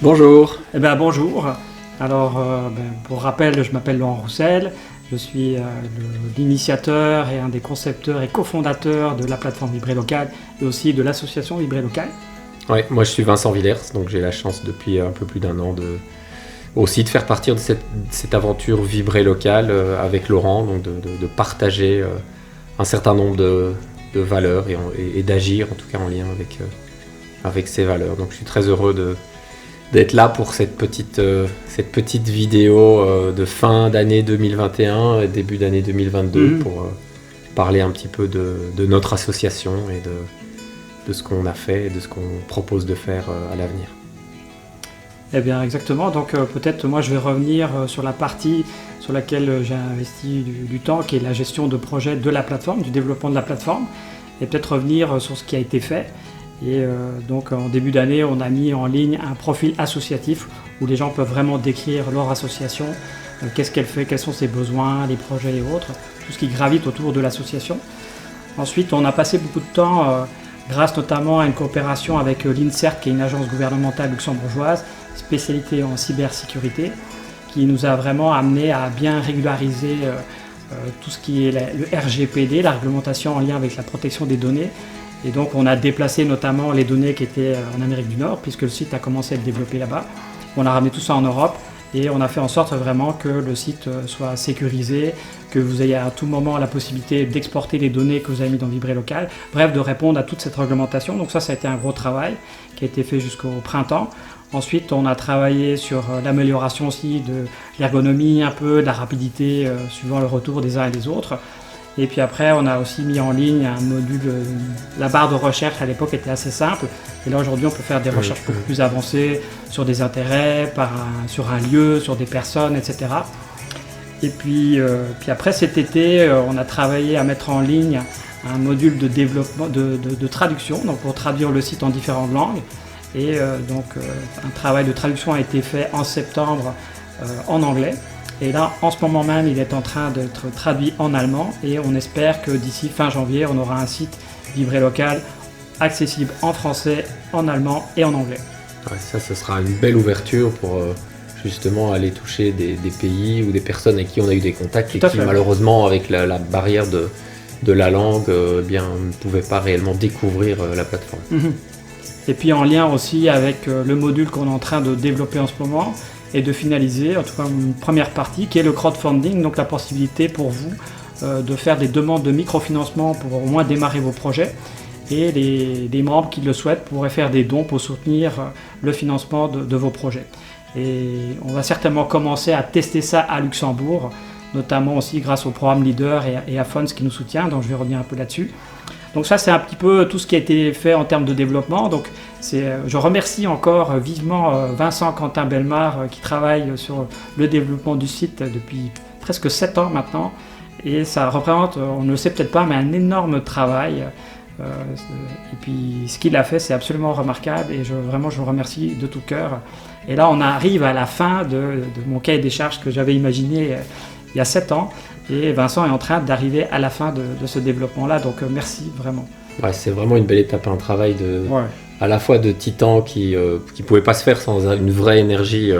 Bonjour. Bonjour. Alors, pour rappel, je m'appelle Laurent Roussel. Je suis l'initiateur et un des concepteurs et cofondateurs de la plateforme Vibrer Local et aussi de l'association Vibrer Local. Ouais, moi je suis Vincent Villers, donc j'ai la chance depuis un peu plus d'un an aussi de faire partir de cette aventure Vibrer Local avec Laurent, donc de partager un certain nombre de valeurs et d'agir en tout cas en lien avec ces valeurs. Donc je suis très heureux d'être là pour cette petite vidéo de fin d'année 2021 et début d'année 2022 pour parler un petit peu de notre association et de ce qu'on a fait et de ce qu'on propose de faire à l'avenir. Eh bien exactement, donc peut-être moi je vais revenir sur la partie sur laquelle j'ai investi du temps, qui est la gestion de projet de la plateforme, du développement de la plateforme, et peut-être revenir sur ce qui a été fait. Et donc en début d'année, on a mis en ligne un profil associatif où les gens peuvent vraiment décrire leur association, qu'est-ce qu'elle fait, quels sont ses besoins, les projets et autres, tout ce qui gravite autour de l'association. Ensuite, on a passé beaucoup de temps, grâce notamment à une coopération avec l'INSERC, qui est une agence gouvernementale luxembourgeoise, spécialité en cybersécurité, qui nous a vraiment amené à bien régulariser tout ce qui est le RGPD, la réglementation en lien avec la protection des données. Et donc on a déplacé notamment les données qui étaient en Amérique du Nord, puisque le site a commencé à être développé là-bas. On a ramené tout ça en Europe et on a fait en sorte vraiment que le site soit sécurisé, que vous ayez à tout moment la possibilité d'exporter les données que vous avez mis dans Vibrer Local, bref, de répondre à toute cette réglementation. Donc ça a été un gros travail qui a été fait jusqu'au printemps. Ensuite, on a travaillé sur l'amélioration aussi de l'ergonomie, un peu de la rapidité suivant le retour des uns et des autres. Et puis après, on a aussi mis en ligne un module, la barre de recherche à l'époque était assez simple. Et là aujourd'hui, on peut faire des recherches beaucoup plus avancées sur des intérêts, sur un lieu, sur des personnes, etc. Et puis après cet été, on a travaillé à mettre en ligne un module de développement, de traduction, donc pour traduire le site en différentes langues. Et un travail de traduction a été fait en septembre en anglais. Et là, en ce moment même, il est en train d'être traduit en allemand et on espère que d'ici fin janvier, on aura un site Vibrer Local accessible en français, en allemand et en anglais. Ouais, ça, ce sera une belle ouverture pour justement aller toucher des pays ou des personnes avec qui on a eu des contacts et qui malheureusement, avec la barrière de la langue, ne pouvaient pas réellement découvrir la plateforme. Et puis en lien aussi avec le module qu'on est en train de développer en ce moment, et de finaliser, en tout cas une première partie, qui est le crowdfunding, donc la possibilité pour vous de faire des demandes de microfinancement pour au moins démarrer vos projets. Et les membres qui le souhaitent pourraient faire des dons pour soutenir le financement de vos projets. Et on va certainement commencer à tester ça à Luxembourg, notamment aussi grâce au programme Leader et à Fonds qui nous soutient, donc je vais revenir un peu là-dessus. Donc ça, c'est un petit peu tout ce qui a été fait en termes de développement. Donc je remercie encore vivement Vincent Quentin Bellemare qui travaille sur le développement du site depuis presque 7 ans maintenant. Et ça représente, on ne le sait peut-être pas, mais un énorme travail. Et puis ce qu'il a fait, c'est absolument remarquable et vraiment je le remercie de tout cœur. Et là, on arrive à la fin de mon cahier des charges que j'avais imaginé il y a 7 ans. Et Vincent est en train d'arriver à la fin de ce développement-là, donc merci vraiment. Ouais, c'est vraiment une belle étape, un travail à la fois de titan qui pouvait pas se faire sans une vraie énergie,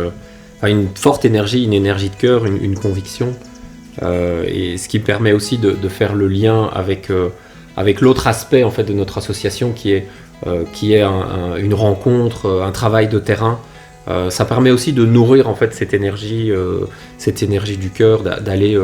une forte énergie, une énergie de cœur, une conviction, et ce qui permet aussi de faire le lien avec l'autre aspect en fait de notre association qui est une rencontre, un travail de terrain. Ça permet aussi de nourrir en fait cette énergie du cœur, d'aller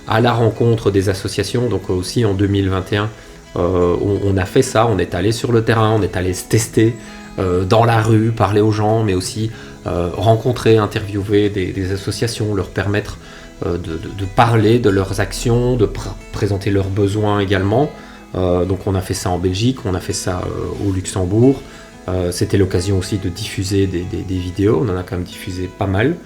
à la rencontre des associations. Donc aussi en 2021, on a fait ça, on est allé sur le terrain, on est allé se tester dans la rue, parler aux gens, mais aussi rencontrer, interviewer des associations, leur permettre de parler de leurs actions, de présenter leurs besoins également. Donc on a fait ça en Belgique, on a fait ça au Luxembourg. C'était l'occasion aussi de diffuser des vidéos, on en a quand même diffusé pas mal.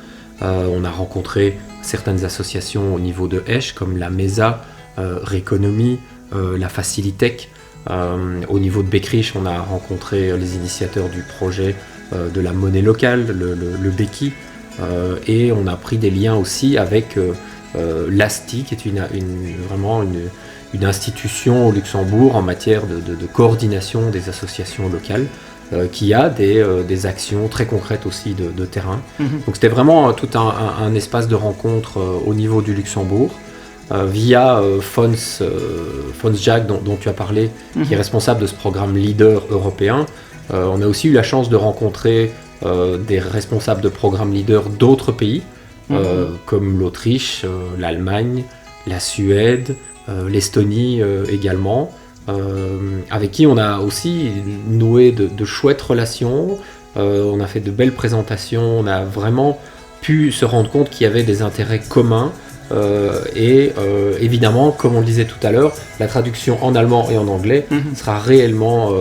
On a rencontré certaines associations au niveau de Esch, comme la MESA, Réconomie, la Facilitech. Au niveau de Beckrich, on a rencontré les initiateurs du projet de la monnaie locale, le Becky. Et on a pris des liens aussi avec l'ASTI, qui est vraiment une institution au Luxembourg en matière de coordination des associations locales. qui a des actions très concrètes aussi de terrain. Donc c'était vraiment tout un espace de rencontre au niveau du Luxembourg, via Fons Jack dont tu as parlé, qui est responsable de ce programme leader européen. On a aussi eu la chance de rencontrer des responsables de programmes leader d'autres pays, comme l'Autriche, l'Allemagne, la Suède, l'Estonie également, avec qui on a aussi noué de chouettes relations. On a fait de belles présentations, on a vraiment pu se rendre compte qu'il y avait des intérêts communs. Évidemment, comme on le disait tout à l'heure, la traduction en allemand et en anglais sera réellement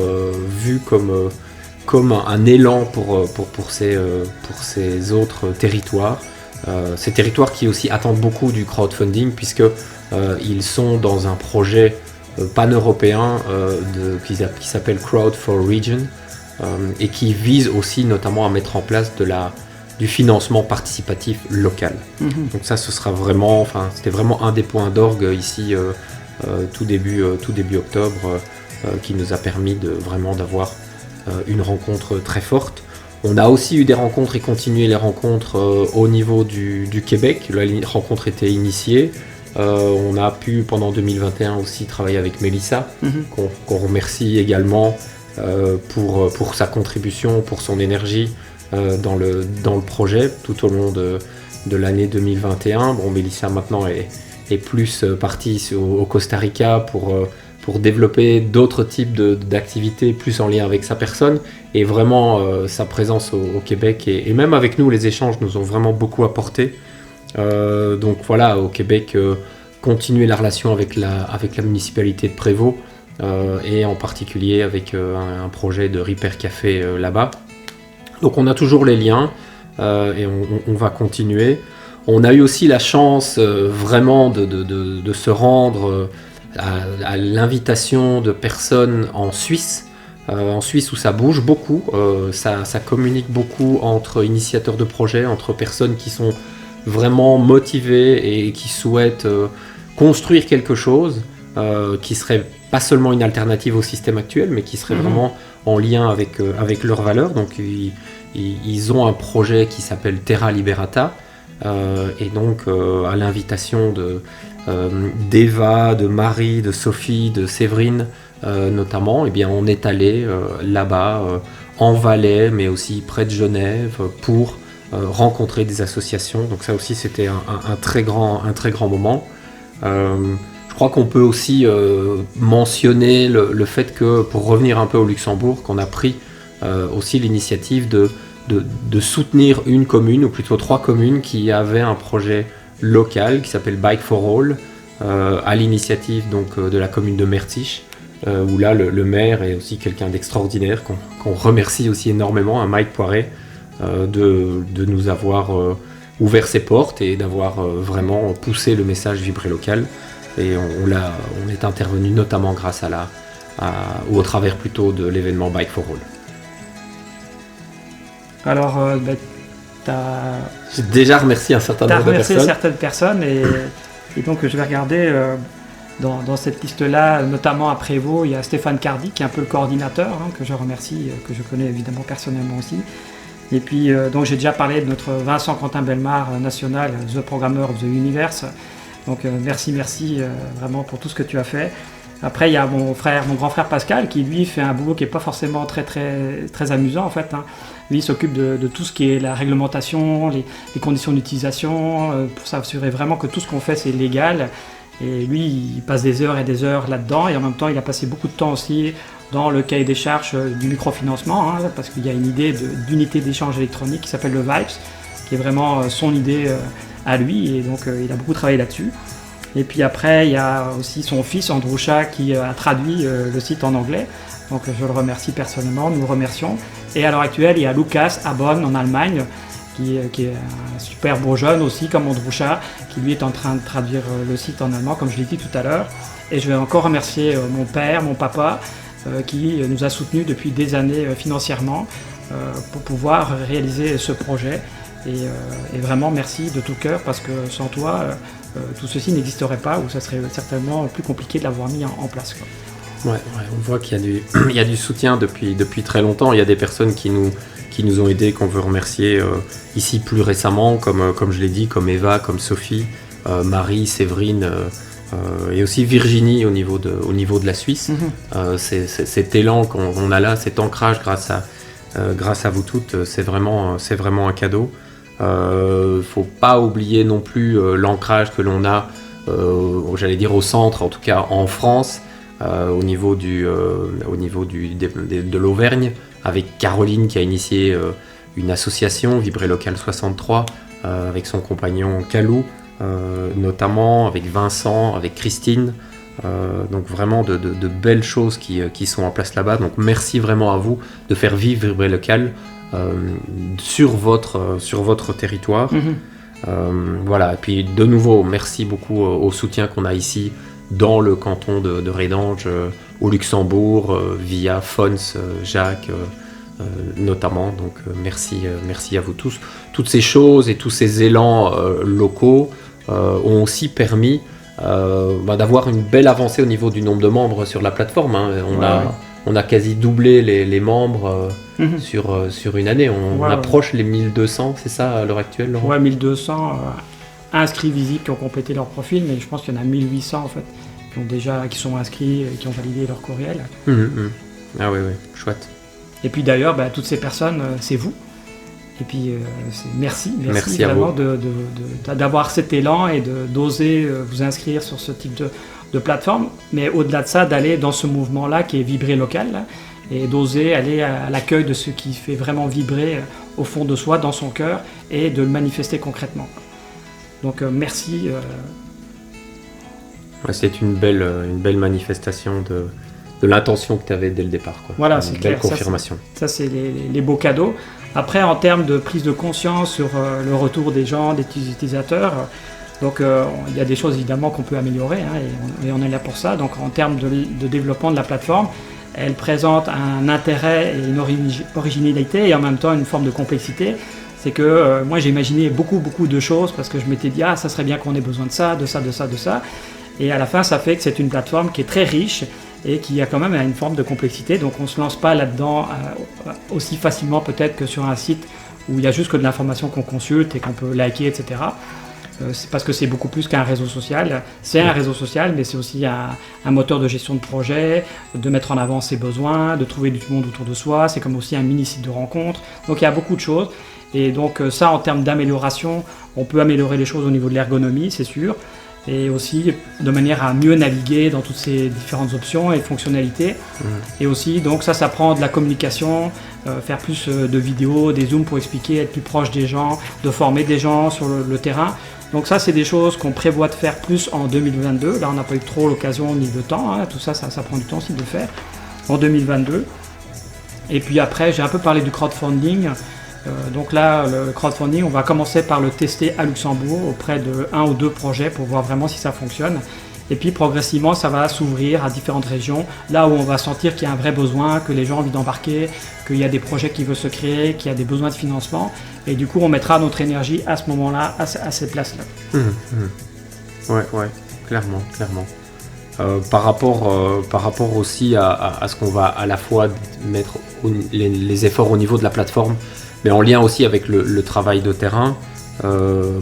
vue comme un élan pour ces autres territoires. Ces territoires qui aussi attendent beaucoup du crowdfunding, puisque ils sont dans un projet pan-européen qui s'appelle Crowd for Region, et qui vise aussi notamment à mettre en place du financement participatif local. Donc ça, c'était vraiment un des points d'orgue ici, tout début octobre, qui nous a permis d'avoir une rencontre très forte. On a aussi eu des rencontres et continué les rencontres au niveau du Québec. La rencontre était initiée. On a pu pendant 2021 aussi travailler avec Mélissa, qu'on remercie également pour sa contribution, pour son énergie dans le projet tout au long de l'année 2021. Bon, Mélissa maintenant est plus partie au Costa Rica pour développer d'autres types d'activités plus en lien avec sa personne, et vraiment sa présence au Québec et même avec nous, les échanges nous ont vraiment beaucoup apporté. Donc voilà, au Québec, continuer la relation avec la municipalité de Prévost, et en particulier avec un projet de Repair Café là-bas. Donc on a toujours les liens, et on va continuer. On a eu aussi la chance vraiment de se rendre à l'invitation de personnes en Suisse où ça bouge beaucoup, ça communique beaucoup entre initiateurs de projets, entre personnes qui sont vraiment motivées et qui souhaitent construire quelque chose qui serait pas seulement une alternative au système actuel, mais qui serait vraiment en lien avec leurs valeurs. Donc ils ont un projet qui s'appelle Terra Liberata, et donc à l'invitation d'Eva, de Marie, de Sophie, de Séverine notamment, eh bien, on est allé là-bas en Valais, mais aussi près de Genève, pour rencontrer des associations. Donc ça aussi, c'était un très grand moment. Je crois qu'on peut aussi mentionner le fait que, pour revenir un peu au Luxembourg, qu'on a pris aussi l'initiative de soutenir une commune, ou plutôt 3 communes, qui avaient un projet local qui s'appelle Bike for All, à l'initiative donc de la commune de Mertisch, où là le maire est aussi quelqu'un d'extraordinaire, qu'on remercie aussi énormément, à Mike Poiret, de nous avoir ouvert ses portes et d'avoir vraiment poussé le message Vibrer Local. Et on est intervenu notamment grâce ou au travers plutôt de l'événement Bike for All. Alors, j'ai déjà remercié un certain nombre de personnes. Tu as remercié certaines personnes, et donc je vais regarder dans cette liste-là, notamment à Prévost, il y a Stéphane Cardi, qui est un peu le coordinateur, que je remercie, que je connais évidemment personnellement aussi. Et puis, donc j'ai déjà parlé de notre Vincent Quentin Bellemare national, The Programmer of the Universe. Donc merci vraiment pour tout ce que tu as fait. Après, il y a mon grand frère Pascal, qui lui fait un boulot qui n'est pas forcément très amusant en fait. Lui, il s'occupe de tout ce qui est la réglementation, les conditions d'utilisation, pour s'assurer vraiment que tout ce qu'on fait, c'est légal. Et lui, il passe des heures et des heures là-dedans, et en même temps, il a passé beaucoup de temps aussi dans le cahier des charges du microfinancement, parce qu'il y a une idée d'unité d'échange électronique qui s'appelle le Vibes, qui est vraiment son idée à lui, et donc il a beaucoup travaillé là-dessus. Et puis après, il y a aussi son fils, Androucha, qui a traduit le site en anglais. Donc je le remercie personnellement, nous le remercions. Et à l'heure actuelle, il y a Lucas à Bonn, en Allemagne, qui est un super beau jeune aussi, comme Androucha, qui lui est en train de traduire le site en allemand, comme je l'ai dit tout à l'heure. Et je vais encore remercier mon père, mon papa, qui nous a soutenus depuis des années financièrement pour pouvoir réaliser ce projet. Et vraiment merci de tout cœur, parce que sans toi, tout ceci n'existerait pas, ou ça serait certainement plus compliqué de l'avoir mis en place, quoi. On voit qu'il y a du soutien depuis très longtemps. Il y a des personnes qui nous ont aidés, qu'on veut remercier ici plus récemment, comme je l'ai dit, comme Eva, comme Sophie, Marie, Séverine et aussi Virginie au niveau de la Suisse. Cet élan qu'on a là, cet ancrage grâce à vous toutes, c'est vraiment un cadeau. Faut pas oublier non plus l'ancrage que l'on a, j'allais dire au centre, en tout cas en France, au niveau de l'Auvergne, avec Caroline qui a initié une association, Vibrer Local 63, avec son compagnon Calou, notamment avec Vincent, avec Christine. Donc vraiment de belles choses qui sont en place là-bas. Donc merci vraiment à vous de faire vivre Vibrer Local sur votre territoire. Voilà, et puis de nouveau, merci beaucoup au soutien qu'on a ici dans le canton de Redange, au Luxembourg, via Fons, Jacques notamment. Donc merci à vous tous. Toutes ces choses et tous ces élans locaux ont aussi permis d'avoir une belle avancée au niveau du nombre de membres sur la plateforme. On a quasi doublé les membres sur une année. On approche les 1200, c'est ça à l'heure actuelle, Laurent ? Ouais, 1200 inscrits visibles qui ont complété leur profil, mais je pense qu'il y en a 1800 en fait qui sont inscrits et qui ont validé leur courriel. Ah oui, chouette. Et puis d'ailleurs, toutes ces personnes, c'est vous. Et puis merci vraiment d'avoir cet élan et d'oser vous inscrire sur ce type de plateforme, mais au-delà de ça, d'aller dans ce mouvement-là qui est Vibrer Local, là, et d'oser aller à l'accueil de ce qui fait vraiment vibrer au fond de soi, dans son cœur, et de le manifester concrètement. Donc merci. C'est une belle manifestation de l'intention que tu avais dès le départ. Voilà, c'est clair. Belle confirmation. Ça c'est les beaux cadeaux. Après, en termes de prise de conscience sur le retour des gens, des utilisateurs, donc il y a des choses évidemment qu'on peut améliorer, et on est là pour ça. Donc en termes de développement de la plateforme, elle présente un intérêt et une originalité et en même temps une forme de complexité. C'est que moi j'ai imaginé beaucoup de choses parce que je m'étais dit ça serait bien qu'on ait besoin de ça. Et à la fin ça fait que c'est une plateforme qui est très riche et qui a quand même une forme de complexité. Donc on ne se lance pas là-dedans aussi facilement peut-être que sur un site où il y a juste que de l'information qu'on consulte et qu'on peut liker, etc. C'est parce que c'est beaucoup plus qu'un réseau social. C'est un réseau social, mais c'est aussi un moteur de gestion de projet, de mettre en avant ses besoins, de trouver du monde autour de soi. C'est comme aussi un mini-site de rencontre. Donc il y a beaucoup de choses. Et donc ça, en termes d'amélioration, on peut améliorer les choses au niveau de l'ergonomie, c'est sûr. Et aussi de manière à mieux naviguer dans toutes ces différentes options et fonctionnalités. Et aussi, donc ça prend de la communication, faire plus de vidéos, des zooms pour expliquer, être plus proche des gens, de former des gens sur le terrain. Donc ça, c'est des choses qu'on prévoit de faire plus en 2022. Là, on n'a pas eu trop l'occasion ni le temps. Tout ça prend du temps aussi de le faire en 2022. Et puis après, j'ai un peu parlé du crowdfunding. Donc là, le crowdfunding, on va commencer par le tester à Luxembourg auprès de 1 ou 2 projets pour voir vraiment si ça fonctionne. Et puis progressivement, ça va s'ouvrir à différentes régions, là où on va sentir qu'il y a un vrai besoin, que les gens ont envie d'embarquer, qu'il y a des projets qui veulent se créer, qu'il y a des besoins de financement. Et du coup, on mettra notre énergie à ce moment-là, à ces places-là. Ouais, clairement. Par rapport aussi à ce qu'on va à la fois mettre les efforts au niveau de la plateforme, mais en lien aussi avec le travail de terrain,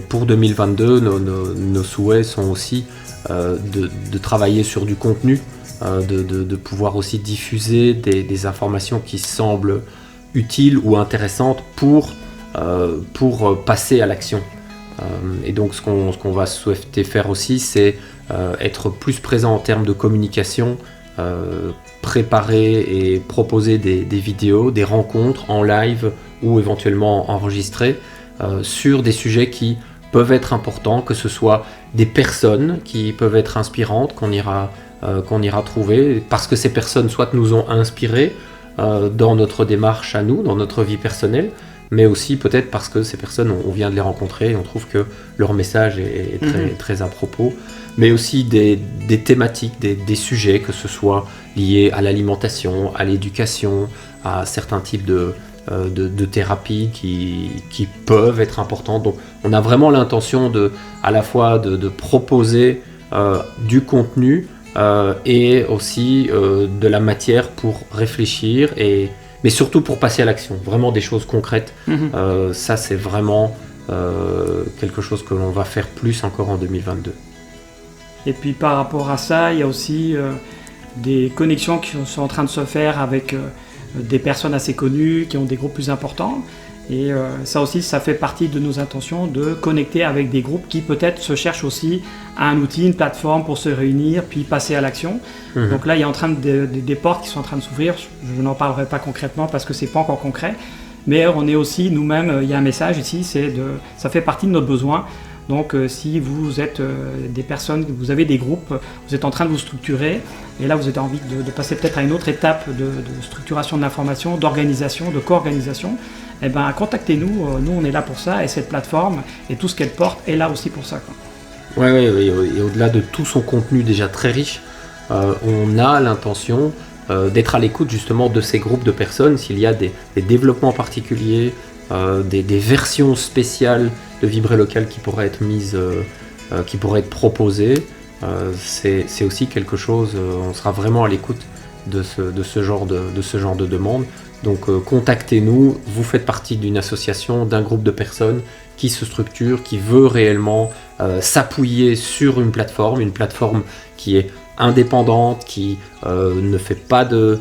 pour 2022, nos souhaits sont aussi de travailler sur du contenu, de pouvoir aussi diffuser des informations qui semblent utiles ou intéressantes pour passer à l'action. Et donc ce qu'on va souhaiter faire aussi, c'est être plus présent en termes de communication, préparer et proposer des vidéos, des rencontres en live ou éventuellement enregistrées sur des sujets qui peuvent être importants, que ce soit des personnes qui peuvent être inspirantes, qu'on ira trouver, parce que ces personnes soit nous ont inspirés dans notre démarche à nous, dans notre vie personnelle, mais aussi peut-être parce que ces personnes, on vient de les rencontrer et on trouve que leur message est très à propos, mais aussi des thématiques, des sujets, que ce soit liés à l'alimentation, à l'éducation, à certains types de thérapies qui peuvent être importantes. Donc on a vraiment l'intention à la fois de proposer du contenu et aussi de la matière pour réfléchir, mais surtout pour passer à l'action, vraiment des choses concrètes. Ça, c'est vraiment quelque chose que l'on va faire plus encore en 2022. Et puis par rapport à ça, il y a aussi des connexions qui sont en train de se faire avec des personnes assez connues, qui ont des groupes plus importants. Et ça aussi, ça fait partie de nos intentions de connecter avec des groupes qui peut-être se cherchent aussi à un outil, une plateforme pour se réunir, puis passer à l'action. Donc là, il y a des portes qui sont en train de s'ouvrir. Je n'en parlerai pas concrètement parce que c'est pas encore concret. Mais on est aussi nous-mêmes, il y a un message ici, ça fait partie de notre besoin. Donc si vous êtes des personnes, vous avez des groupes, vous êtes en train de vous structurer, et là vous avez envie de passer peut-être à une autre étape de structuration de l'information, d'organisation, de co-organisation, eh ben, contactez-nous, nous on est là pour ça, et cette plateforme et tout ce qu'elle porte est là aussi pour ça, quoi. Oui, et au-delà de tout son contenu déjà très riche, on a l'intention d'être à l'écoute justement de ces groupes de personnes, s'il y a des développements particuliers, des versions spéciales de Vibrer Local qui pourraient être mises, qui pourraient être proposées. C'est aussi quelque chose, on sera vraiment à l'écoute de ce genre de demande. Donc contactez-nous, vous faites partie d'une association, d'un groupe de personnes qui se structure, qui veut réellement s'appuyer sur une plateforme qui est indépendante, qui ne fait pas de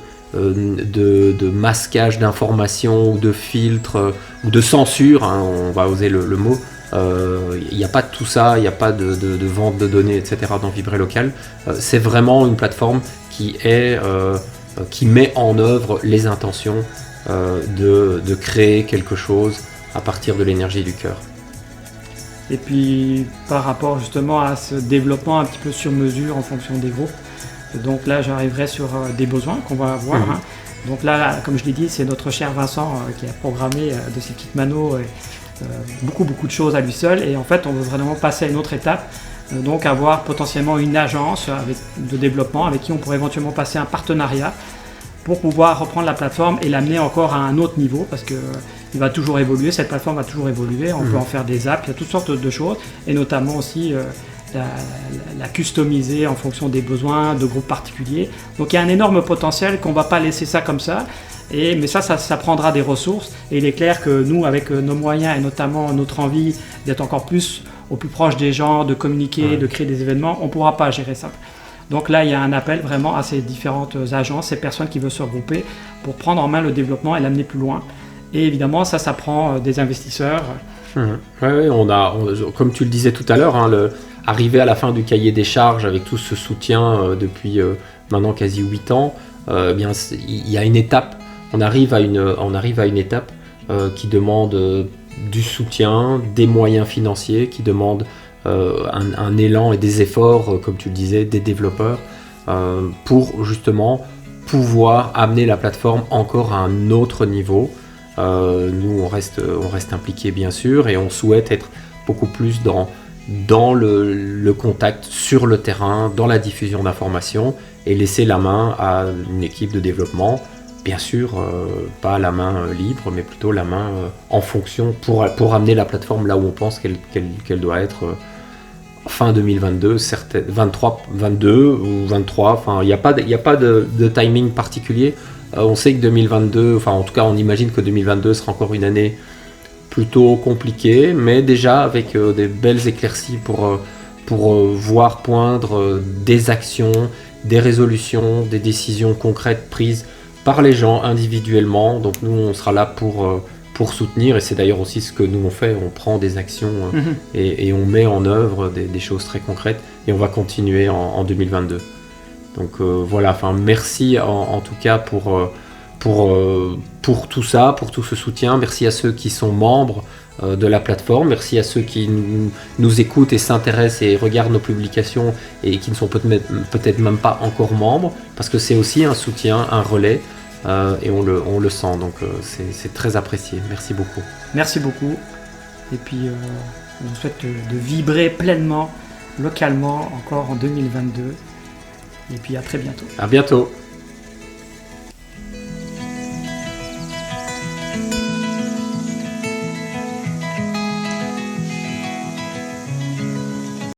masquage d'informations ou de filtres ou de censure, hein, on va oser le mot. Il n'y a pas de tout ça, il n'y a pas de vente de données, etc. dans Vibrer Local. C'est vraiment une plateforme qui met en œuvre les intentions de créer quelque chose à partir de l'énergie du cœur. Et puis par rapport justement à ce développement un petit peu sur mesure en fonction des groupes, donc là j'arriverai sur des besoins qu'on va avoir. Hein. Donc là, comme je l'ai dit, c'est notre cher Vincent qui a programmé de ses petites manos beaucoup de choses à lui seul, et en fait on veut vraiment passer à une autre étape, donc avoir potentiellement une agence de développement avec qui on pourrait éventuellement passer un partenariat pour pouvoir reprendre la plateforme et l'amener encore à un autre niveau, parce que il va toujours évoluer, cette plateforme va toujours évoluer, on peut en faire des apps, il y a toutes sortes de choses, et notamment aussi la customiser en fonction des besoins de groupes particuliers. Donc il y a un énorme potentiel qu'on ne va pas laisser ça comme ça, mais ça prendra des ressources, et il est clair que nous, avec nos moyens et notamment notre envie d'être encore plus au plus proche des gens, de communiquer, de créer des événements, on ne pourra pas gérer ça. Donc là, il y a un appel vraiment à ces différentes agences, ces personnes qui veulent se regrouper pour prendre en main le développement et l'amener plus loin. Et évidemment, ça prend des investisseurs. Oui, comme tu le disais tout à l'heure, hein, arriver à la fin du cahier des charges avec tout ce soutien depuis maintenant quasi 8 ans, il y a une étape, on arrive à une étape qui demande du soutien, des moyens financiers, qui demande un élan et des efforts, comme tu le disais, des développeurs, pour justement pouvoir amener la plateforme encore à un autre niveau. Nous, on reste impliqués bien sûr, et on souhaite être beaucoup plus dans le contact sur le terrain, dans la diffusion d'informations, et laisser la main à une équipe de développement, bien sûr, pas la main libre, mais plutôt la main en fonction pour amener la plateforme là où on pense qu'elle doit être fin 2022, 23, 22 ou 23, enfin il n'y a pas de timing particulier. On sait que 2022, enfin en tout cas on imagine que 2022 sera encore une année plutôt compliquée, mais déjà avec des belles éclaircies pour voir poindre des actions, des résolutions, des décisions concrètes prises par les gens individuellement. Donc nous on sera là pour soutenir, et c'est d'ailleurs aussi ce que nous on fait, on prend des actions et on met en œuvre des choses très concrètes, et on va continuer en 2022. Donc voilà, enfin merci en tout cas pour tout ça, pour tout ce soutien. Merci à ceux qui sont membres de la plateforme, merci à ceux qui nous écoutent et s'intéressent et regardent nos publications et qui ne sont peut-être même pas encore membres, parce que c'est aussi un soutien, un relais, et on le sent, donc c'est très apprécié. Merci beaucoup. Merci beaucoup, et puis on vous souhaite de vibrer pleinement, localement, encore en 2022. Et puis à très bientôt. À bientôt.